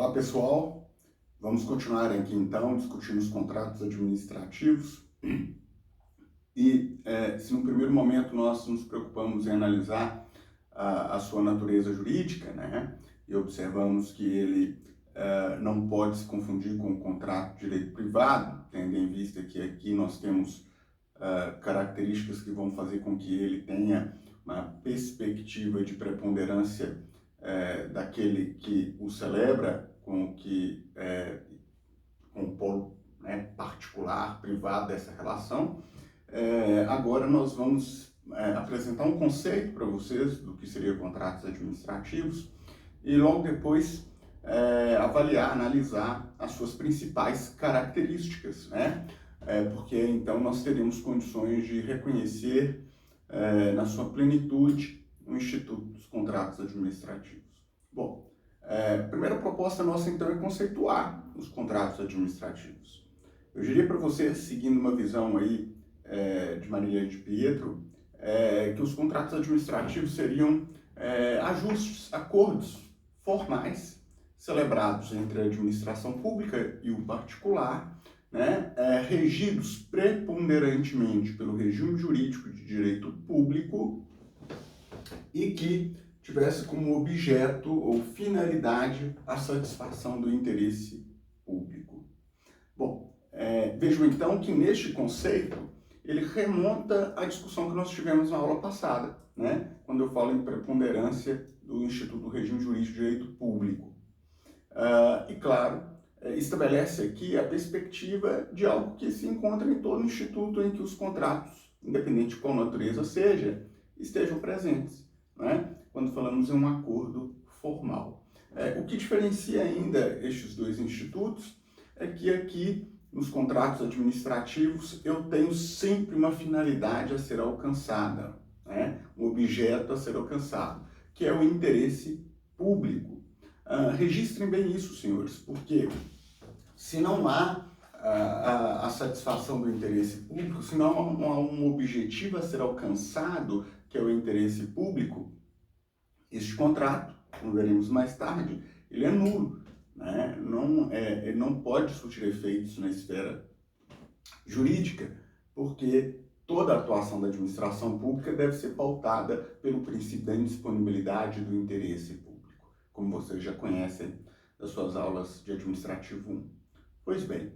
Olá pessoal, vamos continuar aqui então discutindo os contratos administrativos se no primeiro momento nós nos preocupamos em analisar a sua natureza jurídica, né, e observamos que ele não pode se confundir com o contrato de direito privado, tendo em vista que aqui nós temos características que vão fazer com que ele tenha uma perspectiva de preponderância daquele que o celebra com o polo, né, particular, privado dessa relação. Agora nós vamos apresentar um conceito para vocês do que seria contratos administrativos e logo depois avaliar, analisar as suas principais características, né? Porque então nós teremos condições de reconhecer na sua plenitude o Instituto dos Contratos Administrativos. Bom, a primeira proposta nossa então é conceituar os contratos administrativos. Eu diria para você, seguindo uma visão aí de Maria de Pietro, que os contratos administrativos seriam ajustes, acordos formais celebrados entre a administração pública e o particular, né, regidos preponderantemente pelo regime jurídico de direito público e que tivesse como objeto ou finalidade a satisfação do interesse público. Bom, vejam então que neste conceito ele remonta à discussão que nós tivemos na aula passada, né, quando eu falo em preponderância do Instituto do Regime Jurídico de Direito Público. E claro, estabelece aqui a perspectiva de algo que se encontra em todo instituto em que os contratos, independente de qual natureza seja, estejam presentes, né? Quando falamos em um acordo formal. O que diferencia ainda estes dois institutos é que aqui, nos contratos administrativos, eu tenho sempre uma finalidade a ser alcançada, né? Um objeto a ser alcançado, que é o interesse público. Registrem bem isso, senhores, porque se não há a satisfação do interesse público, se não há um objetivo a ser alcançado, que é o interesse público, este contrato, como veremos mais tarde, ele é nulo, né? Ele não pode surtir efeitos na esfera jurídica, porque toda a atuação da administração pública deve ser pautada pelo princípio da indisponibilidade do interesse público, como vocês já conhecem das suas aulas de Administrativo 1. Pois bem,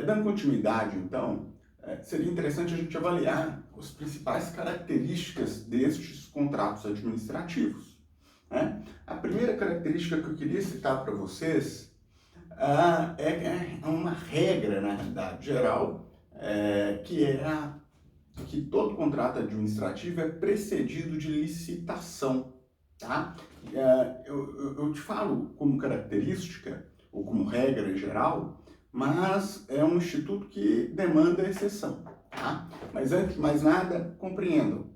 dando continuidade, então, seria interessante a gente avaliar as principais características destes contratos administrativos, né? A primeira característica que eu queria citar para vocês é uma regra, na realidade, geral, que todo contrato administrativo é precedido de licitação, tá? Eu te falo como característica, ou como regra geral, mas é um instituto que demanda exceção, tá? Mas antes de mais nada, compreendam.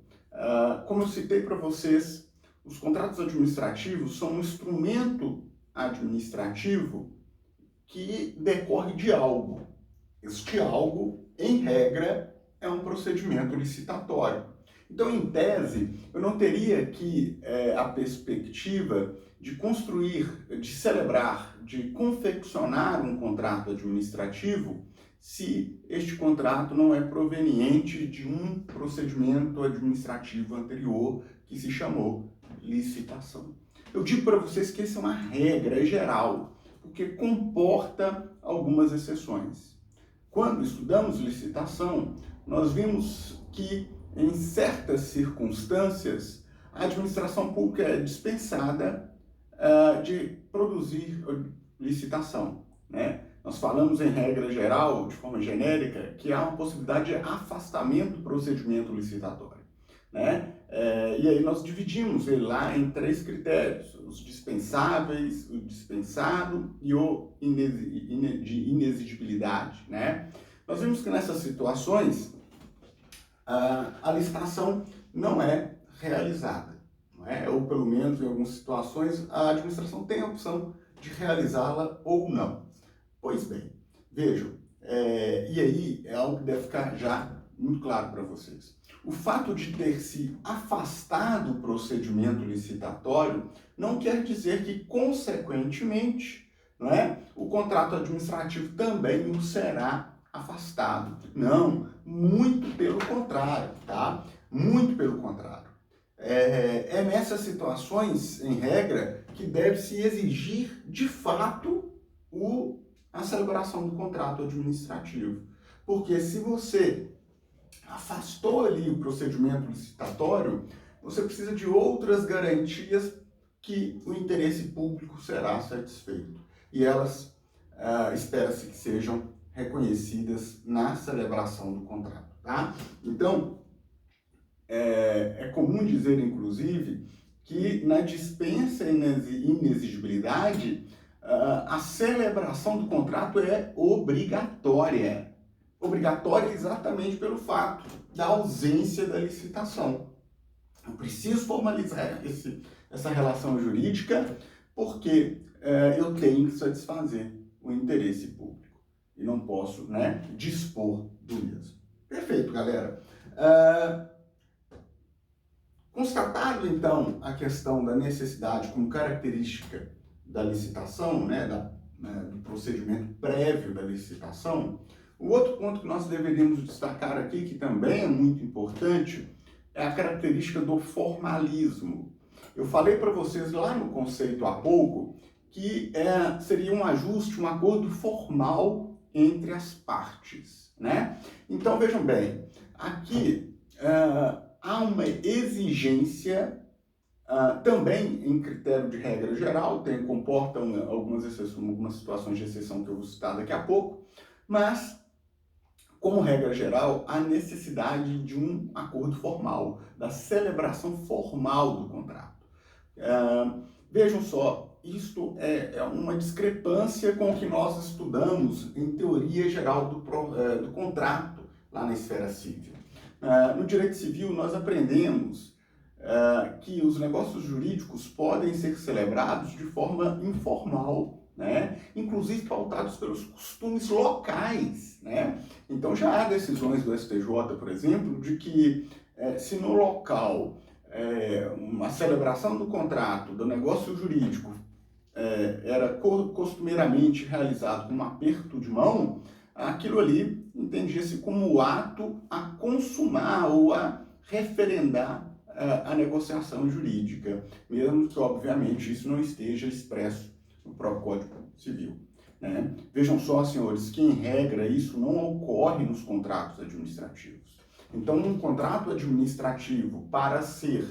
Como eu citei para vocês, os contratos administrativos são um instrumento administrativo que decorre de algo. Este algo, em regra, é um procedimento licitatório. Então, em tese, eu não teria aqui a perspectiva de construir, de celebrar, de confeccionar um contrato administrativo se este contrato não é proveniente de um procedimento administrativo anterior que se chamou licitação. Eu digo para vocês que essa é uma regra geral, porque comporta algumas exceções. Quando estudamos licitação, nós vimos que em certas circunstâncias, a administração pública é dispensada de produzir licitação, né? Nós falamos em regra geral, de forma genérica, que há uma possibilidade de afastamento do procedimento licitatório, né? E aí nós dividimos ele lá em 3 critérios: os dispensáveis, o dispensado e o de inexigibilidade, né? Nós vimos que nessas situações a licitação não é realizada, não é? Ou pelo menos em algumas situações a administração tem a opção de realizá-la ou não. Pois bem, vejam, e aí é algo que deve ficar já muito claro para vocês. O fato de ter se afastado do procedimento licitatório não quer dizer que, consequentemente, não é? O contrato administrativo também o será afastado. Não, muito pelo contrário, tá? Muito pelo contrário. É nessas situações, em regra, que deve-se exigir, de fato, a celebração do contrato administrativo. Porque se você afastou ali o procedimento licitatório, você precisa de outras garantias que o interesse público será satisfeito. E elas espera-se que sejam reconhecidas na celebração do contrato, tá? Então, é comum dizer, inclusive, que na dispensa e inexigibilidade, a celebração do contrato é obrigatória. Obrigatória exatamente pelo fato da ausência da licitação. Eu preciso formalizar essa relação jurídica porque eu tenho que satisfazer o interesse público e não posso, né, dispor do mesmo. Perfeito, galera. Constatado, então, a questão da necessidade como característica da licitação, né, do procedimento prévio da licitação, o outro ponto que nós deveríamos destacar aqui, que também é muito importante, é a característica do formalismo. Eu falei para vocês lá no conceito há pouco que seria um ajuste, um acordo formal entre as partes, né? Então, vejam bem, aqui há uma exigência também em critério de regra geral, comportam algumas exceções, algumas situações de exceção que eu vou citar daqui a pouco, mas, como regra geral, a necessidade de um acordo formal, da celebração formal do contrato. Vejam só, isto é uma discrepância com o que nós estudamos em teoria geral do contrato lá na esfera civil. No direito civil, nós aprendemos que os negócios jurídicos podem ser celebrados de forma informal, né? Inclusive pautados pelos costumes locais, né? Então já há decisões do STJ, por exemplo, de que se no local uma celebração do contrato, do negócio jurídico, era costumeiramente realizado com um aperto de mão, aquilo ali entendia-se como ato a consumar ou a referendar a negociação jurídica, mesmo que, obviamente, isso não esteja expresso no próprio Código Civil, né? Vejam só, senhores, que, em regra, isso não ocorre nos contratos administrativos. Então, um contrato administrativo, para ser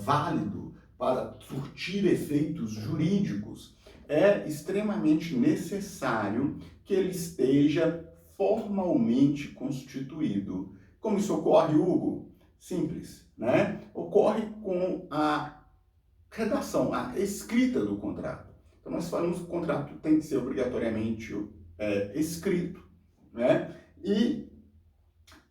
válido, para surtir efeitos jurídicos, é extremamente necessário que ele esteja formalmente constituído. Como isso ocorre, Hugo? Simples, né? Ocorre com a redação, a escrita do contrato. Então, nós falamos que o contrato tem que ser obrigatoriamente escrito, né? E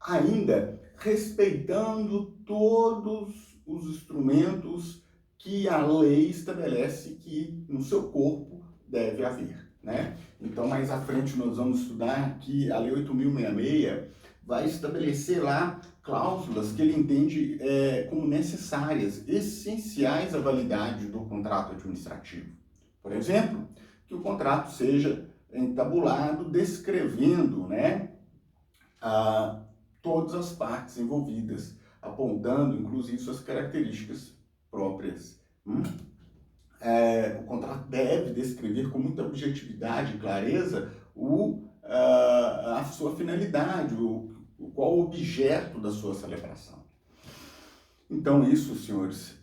ainda respeitando todos os instrumentos que a lei estabelece que no seu corpo deve haver, né? Então, mais à frente nós vamos estudar que a Lei 8.066 vai estabelecer lá cláusulas que ele entende como necessárias, essenciais à validade do contrato administrativo. Por exemplo, que o contrato seja entabulado descrevendo, né, todas as partes envolvidas, apontando, inclusive, suas características próprias. O contrato deve descrever com muita objetividade e clareza a sua finalidade, qual o objeto da sua celebração. Então, isso, senhores,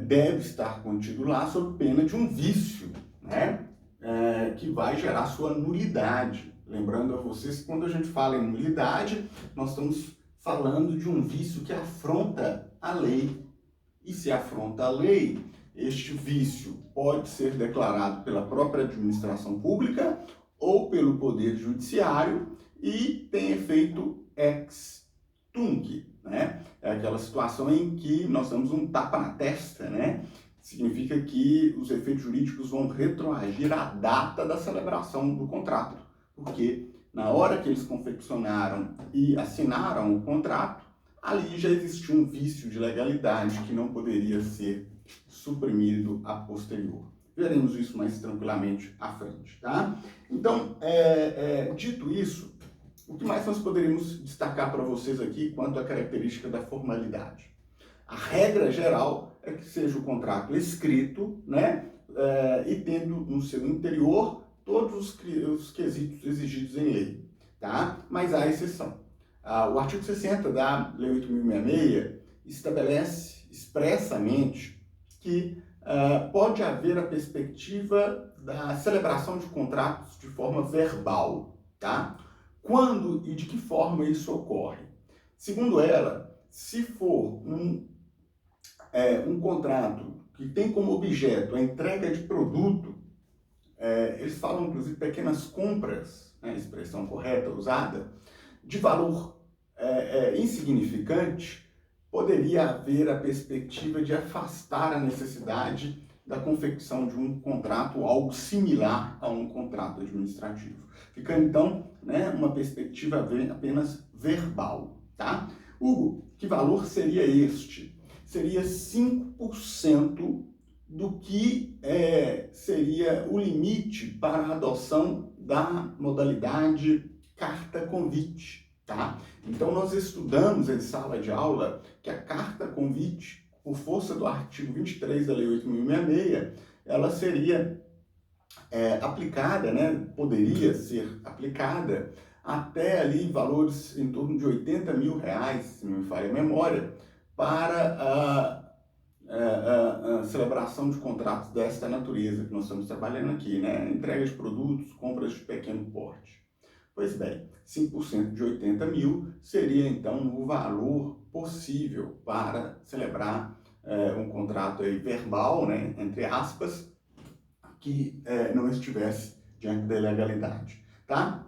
deve estar contido lá sob pena de um vício, né? Que vai gerar sua nulidade. Lembrando a vocês que quando a gente fala em nulidade, nós estamos falando de um vício que afronta a lei. E se afronta a lei, este vício pode ser declarado pela própria administração pública ou pelo Poder Judiciário e tem efeito ex tunc, né? É aquela situação em que nós damos um tapa na testa, né? Significa que os efeitos jurídicos vão retroagir à data da celebração do contrato, porque na hora que eles confeccionaram e assinaram o contrato, ali já existia um vício de legalidade que não poderia ser suprimido a posterior. veremos isso mais tranquilamente à frente, tá? Então, dito isso, o que mais nós poderíamos destacar para vocês aqui quanto à característica da formalidade? A regra geral é que seja o contrato escrito, né? E tendo no seu interior todos os quesitos exigidos em lei, tá? Mas há exceção. O artigo 60 da Lei 8.066 estabelece expressamente que pode haver a perspectiva da celebração de contratos de forma verbal, tá? Quando e de que forma isso ocorre? Segundo ela, se for um contrato que tem como objeto a entrega de produto, eles falam inclusive pequenas compras, né, a expressão correta usada, de valor insignificante, poderia haver a perspectiva de afastar a necessidade da confecção de um contrato ou algo similar a um contrato administrativo. Ficando, então, né, uma perspectiva apenas verbal, tá? Hugo, que valor seria este? Seria 5% do que seria o limite para a adoção da modalidade carta-convite, tá? Então, nós estudamos em sala de aula que a carta-convite, por força do artigo 23 da Lei 8.066, ela seria aplicada, né, poderia ser aplicada até ali valores em torno de R$80 mil, se não me falha a memória, para a celebração de contratos desta natureza que nós estamos trabalhando aqui, né? Entrega de produtos, compras de pequeno porte. Pois bem, 5% de 80 mil seria então o valor possível para celebrar um contrato aí verbal, né, entre aspas, que não estivesse diante da ilegalidade, tá?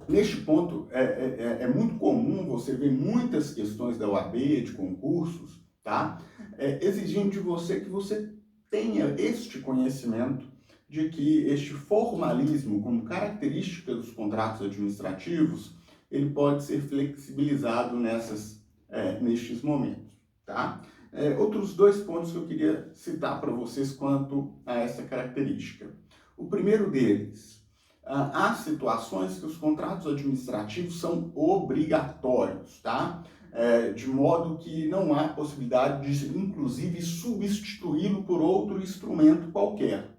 Neste ponto, é muito comum você ver muitas questões da OAB, de concursos, tá? Exigindo de você que você tenha este conhecimento de que este formalismo, como característica dos contratos administrativos, ele pode ser flexibilizado nestes momentos, tá? Outros dois pontos que eu queria citar para vocês quanto a essa característica. O primeiro deles, há situações que os contratos administrativos são obrigatórios, tá? De modo que não há possibilidade de, inclusive, substituí-lo por outro instrumento qualquer.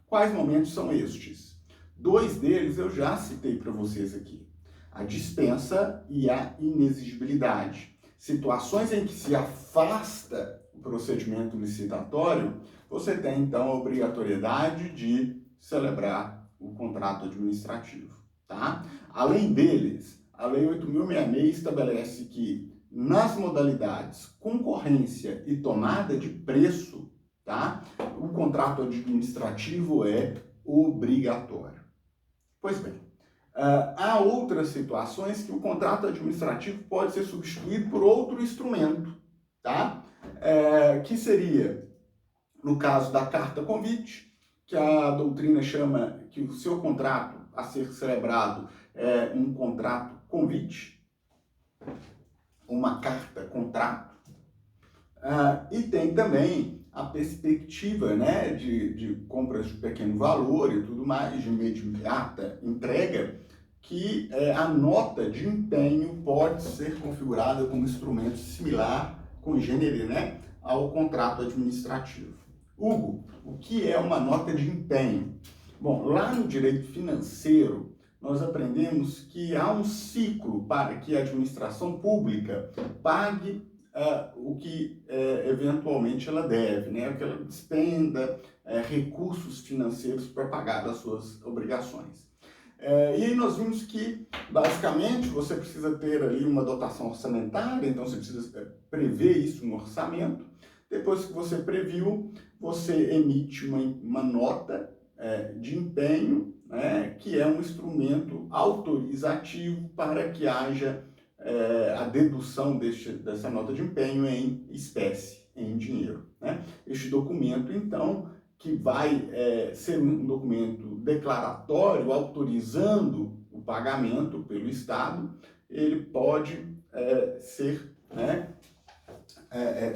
Quais momentos são estes? Dois deles eu já citei para vocês aqui. A dispensa e a inexigibilidade. Situações em que se afasta o procedimento licitatório, você tem, então, a obrigatoriedade de celebrar o contrato administrativo, tá? Além deles, a Lei 8.066 estabelece que nas modalidades concorrência e tomada de preço, tá? O contrato administrativo é obrigatório. Pois bem, há outras situações que o contrato administrativo pode ser substituído por outro instrumento, tá? Que seria, no caso da carta-convite, que a doutrina chama que o seu contrato a ser celebrado é um contrato-convite, uma carta-contrato. E tem também a perspectiva, né, de compras de pequeno valor e tudo mais, de imediata entrega, que a nota de empenho pode ser configurada como instrumento similar, congênere, né, ao contrato administrativo. Hugo, o que é uma nota de empenho? Bom, lá no direito financeiro, nós aprendemos que há um ciclo para que a administração pública pague o que eventualmente ela deve, né? O que ela despenda, recursos financeiros para pagar as suas obrigações. E aí nós vimos que, basicamente, você precisa ter ali uma dotação orçamentária, então você precisa prever isso no orçamento. Depois que você previu, você emite uma nota de empenho, né, que é um instrumento autorizativo para que haja a dedução dessa nota de empenho em espécie, em dinheiro, né? Este documento, então, que vai ser um documento declaratório, autorizando o pagamento pelo Estado, ele pode ser, né,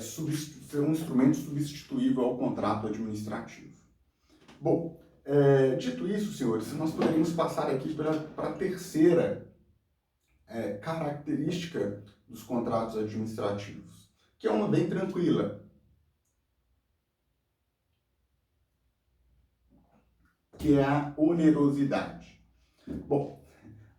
ser um instrumento substituível ao contrato administrativo, Bom, dito isso, senhores, nós poderíamos passar aqui para a terceira característica dos contratos administrativos, que é uma bem tranquila, que é a onerosidade. Bom,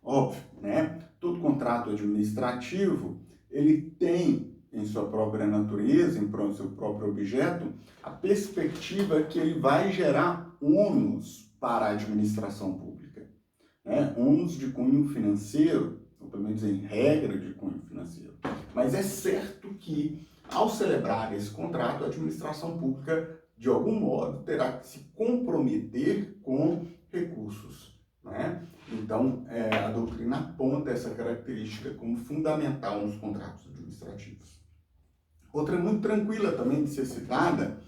óbvio, né? Todo contrato administrativo, ele tem em sua própria natureza, em seu próprio objeto, a perspectiva que ele vai gerar ônus para a administração pública, né? Ônus de cunho financeiro, ou pelo menos em regra de cunho financeiro. Mas é certo que, ao celebrar esse contrato, a administração pública, de algum modo, terá que se comprometer com recursos, né? Então, a doutrina aponta essa característica como fundamental nos contratos administrativos. Outra muito tranquila também de ser citada,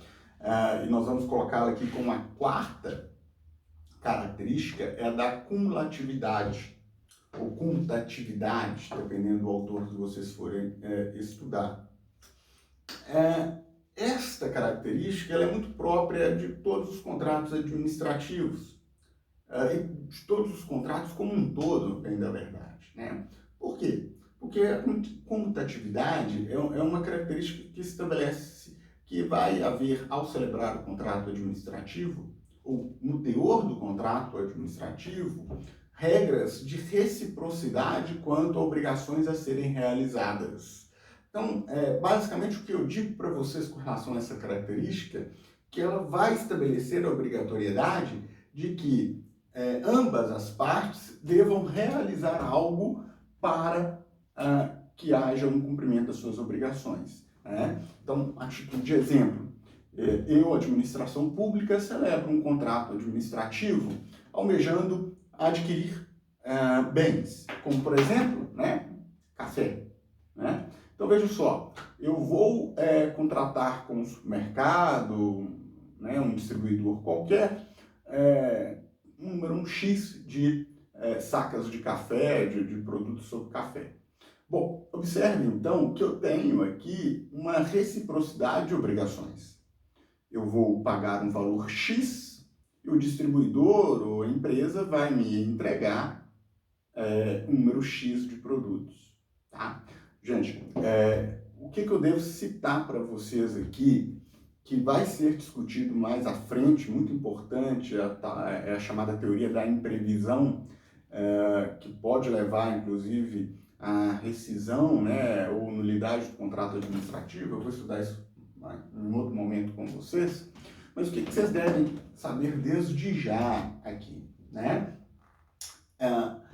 e nós vamos colocá-la aqui como a quarta característica, é a da cumulatividade, ou comutatividade, dependendo do autor que vocês forem estudar. Esta característica ela é muito própria de todos os contratos administrativos, de todos os contratos como um todo, bem da verdade, né? Por quê? Porque a comutatividade é uma característica que estabelece que vai haver, ao celebrar o contrato administrativo, ou no teor do contrato administrativo, regras de reciprocidade quanto a obrigações a serem realizadas. Então, basicamente, o que eu digo para vocês com relação a essa característica, que ela vai estabelecer a obrigatoriedade de que ambas as partes devam realizar algo para que haja um cumprimento das suas obrigações, né? Então, a título de exemplo, eu, administração pública, celebro um contrato administrativo almejando adquirir bens, como, por exemplo, né, café, né? Então, veja só, eu vou contratar com um supermercado, né, um distribuidor qualquer, um número X de sacas de café, de produtos sobre café. Bom, observe então que eu tenho aqui uma reciprocidade de obrigações. Eu vou pagar um valor X e o distribuidor ou a empresa vai me entregar um número X de produtos, tá? Gente, o que eu devo citar para vocês aqui, que vai ser discutido mais à frente, muito importante, é a chamada teoria da imprevisão, que pode levar, inclusive, à rescisão, né, ou nulidade do contrato administrativo. Eu vou estudar isso em outro momento com vocês. Mas o que vocês devem saber desde já aqui, né?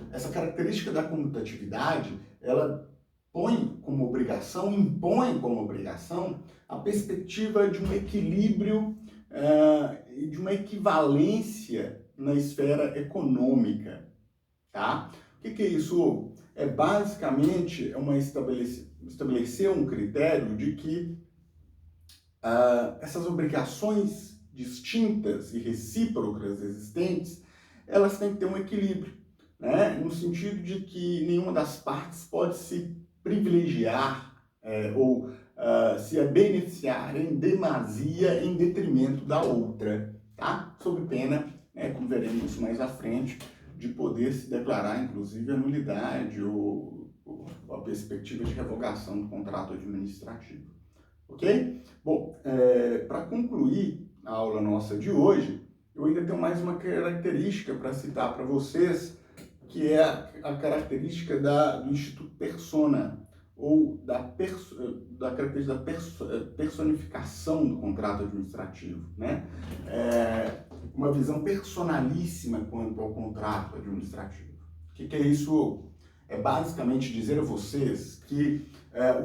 Essa característica da comutatividade, ela impõe como obrigação a perspectiva de um equilíbrio e de uma equivalência na esfera econômica, tá? O que é isso? Basicamente estabelecer um critério de que essas obrigações distintas e recíprocas existentes, elas têm que ter um equilíbrio, né? No sentido de que nenhuma das partes pode se privilegiar ou se beneficiar em demasia em detrimento da outra, tá? Sob pena, como veremos mais à frente, de poder se declarar, inclusive, a nulidade ou a perspectiva de revogação do contrato administrativo. Ok? Bom, para concluir a aula nossa de hoje, eu ainda tenho mais uma característica para citar para vocês, que é a característica do Instituto Persona, ou da característica da personificação do contrato administrativo, né? Uma visão personalíssima quanto ao contrato administrativo. O que é isso? É basicamente dizer a vocês que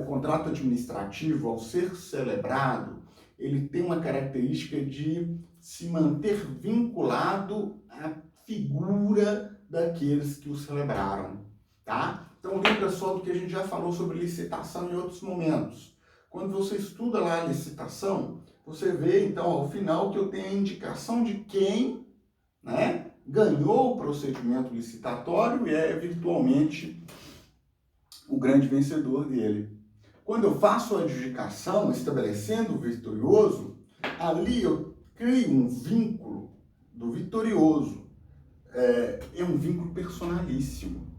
o contrato administrativo, ao ser celebrado, ele tem uma característica de se manter vinculado à figura daqueles que o celebraram, tá? Então lembra só do que a gente já falou sobre licitação em outros momentos. Quando você estuda lá a licitação, você vê então ao final que eu tenho a indicação de quem, né, ganhou o procedimento licitatório e é virtualmente o grande vencedor dele. Quando eu faço a adjudicação estabelecendo o vitorioso, ali eu crio um vínculo do vitorioso, é um vínculo personalíssimo.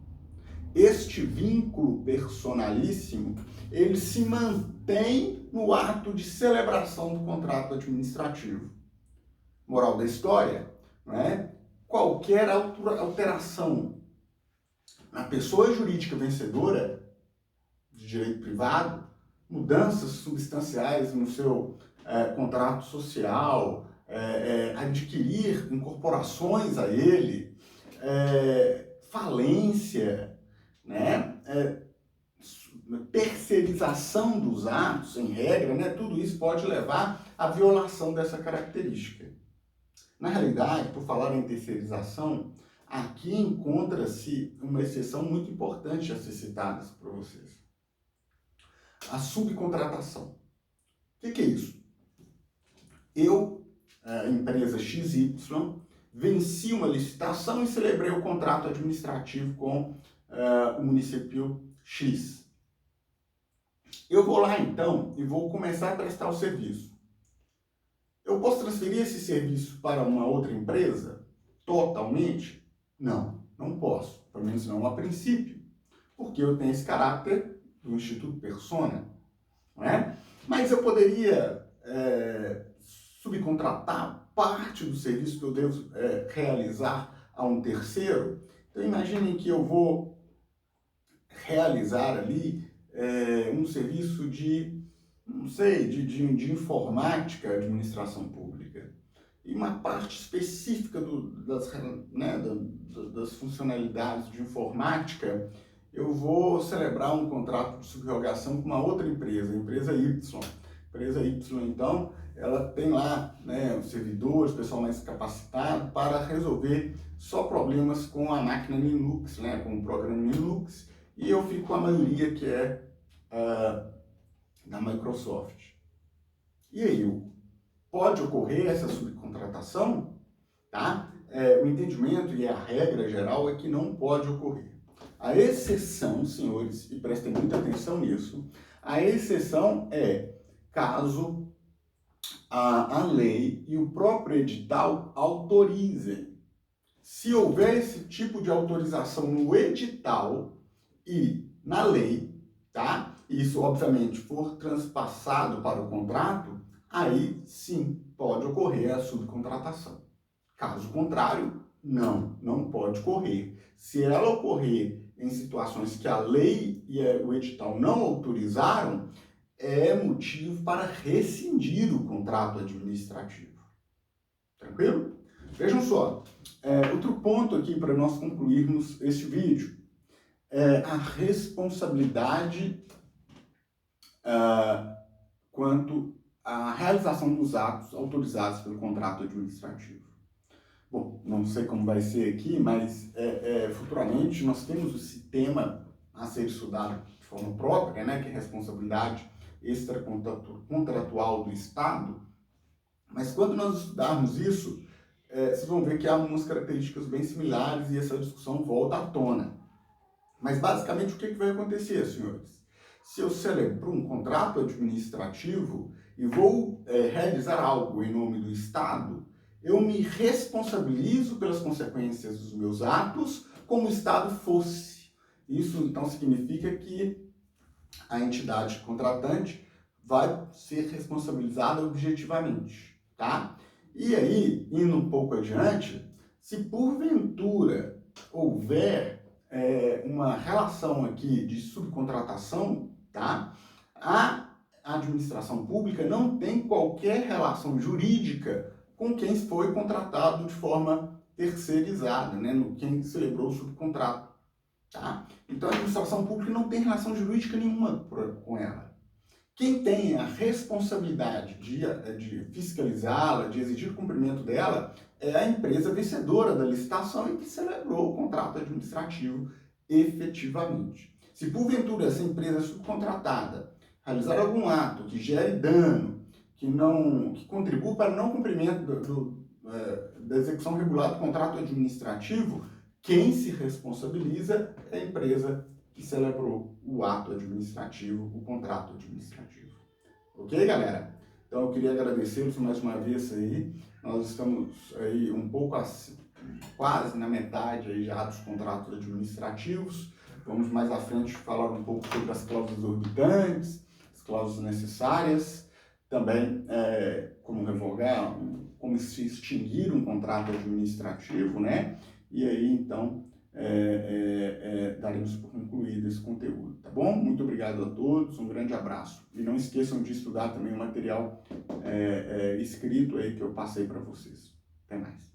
Este vínculo personalíssimo, ele se mantém no ato de celebração do contrato administrativo. Moral da história, não é? Qualquer alteração na pessoa jurídica vencedora de direito privado, mudanças substanciais no seu contrato social, adquirir incorporações a ele, falência, né? Terceirização dos atos, em regra, né? Tudo isso pode levar à violação dessa característica. Na realidade, por falar em terceirização, aqui encontra-se uma exceção muito importante a ser citada para vocês. A subcontratação. O que é isso? Eu, empresa XY, venci uma licitação e celebrei o contrato administrativo com o município X. Eu vou lá então e vou começar a prestar o serviço. Eu posso transferir esse serviço para uma outra empresa totalmente? Não, não posso, pelo menos não a princípio, porque eu tenho esse caráter do Instituto Persona, não é? Mas eu poderia subcontratar parte do serviço que eu devo realizar a um terceiro. Então imaginem que eu vou realizar ali um serviço de, não sei, de informática, administração pública. E uma parte específica das funcionalidades de informática, eu vou celebrar um contrato de subrogação com uma outra empresa, a empresa Y. A empresa Y, então, ela tem lá, né, os servidores, o pessoal mais capacitado para resolver só problemas com a máquina Linux, né, com o programa Linux, e eu fico com a maioria que é da Microsoft. E aí, pode ocorrer essa subcontratação? Tá? O entendimento e a regra geral é que não pode ocorrer. A exceção, senhores, e prestem muita atenção nisso, a exceção é caso a lei e o próprio edital autorizem. Se houver esse tipo de autorização no edital e na lei, tá? Isso, obviamente, for transpassado para o contrato, aí sim pode ocorrer a subcontratação. Caso contrário, não pode ocorrer. Se ela ocorrer em situações que a lei e o edital não autorizaram, é motivo para rescindir o contrato administrativo. Tranquilo? Vejam só, outro ponto aqui para nós concluirmos este vídeo é a responsabilidade quanto à realização dos atos autorizados pelo contrato administrativo. Bom, não sei como vai ser aqui, mas futuramente nós temos esse tema a ser estudado de forma própria, né, que é a responsabilidade extracontratual do Estado. Mas quando nós estudarmos isso, vocês vão ver que há algumas características bem similares e essa discussão volta à tona. Mas basicamente o que vai acontecer, senhores? Se eu celebro um contrato administrativo e vou realizar algo em nome do Estado, eu me responsabilizo pelas consequências dos meus atos como o Estado fosse. Isso então significa que a entidade contratante vai ser responsabilizada objetivamente, tá? E aí, indo um pouco adiante, se porventura houver uma relação aqui de subcontratação, tá? A administração pública não tem qualquer relação jurídica com quem foi contratado de forma terceirizada, né? Quem celebrou o subcontrato, tá? Então a administração pública não tem relação jurídica nenhuma com ela. Quem tem a responsabilidade de fiscalizá-la, de exigir o cumprimento dela, é a empresa vencedora da licitação e que celebrou o contrato administrativo efetivamente. Se porventura essa empresa subcontratada realizar algum ato que gere dano, que contribua para o não cumprimento da execução regular do contrato administrativo, quem se responsabiliza é a empresa que celebrou o ato administrativo, o contrato administrativo. Ok, galera? Então eu queria agradecê-los mais uma vez aí. Nós estamos aí um pouco quase na metade aí já dos contratos administrativos. Vamos mais à frente falar um pouco sobre as cláusulas orbitantes, as cláusulas necessárias, também como revogar, como se extinguir um contrato administrativo, né? E aí, então, daremos por concluído esse conteúdo, tá bom? Muito obrigado a todos, um grande abraço. E não esqueçam de estudar também o material escrito aí que eu passei para vocês. Até mais.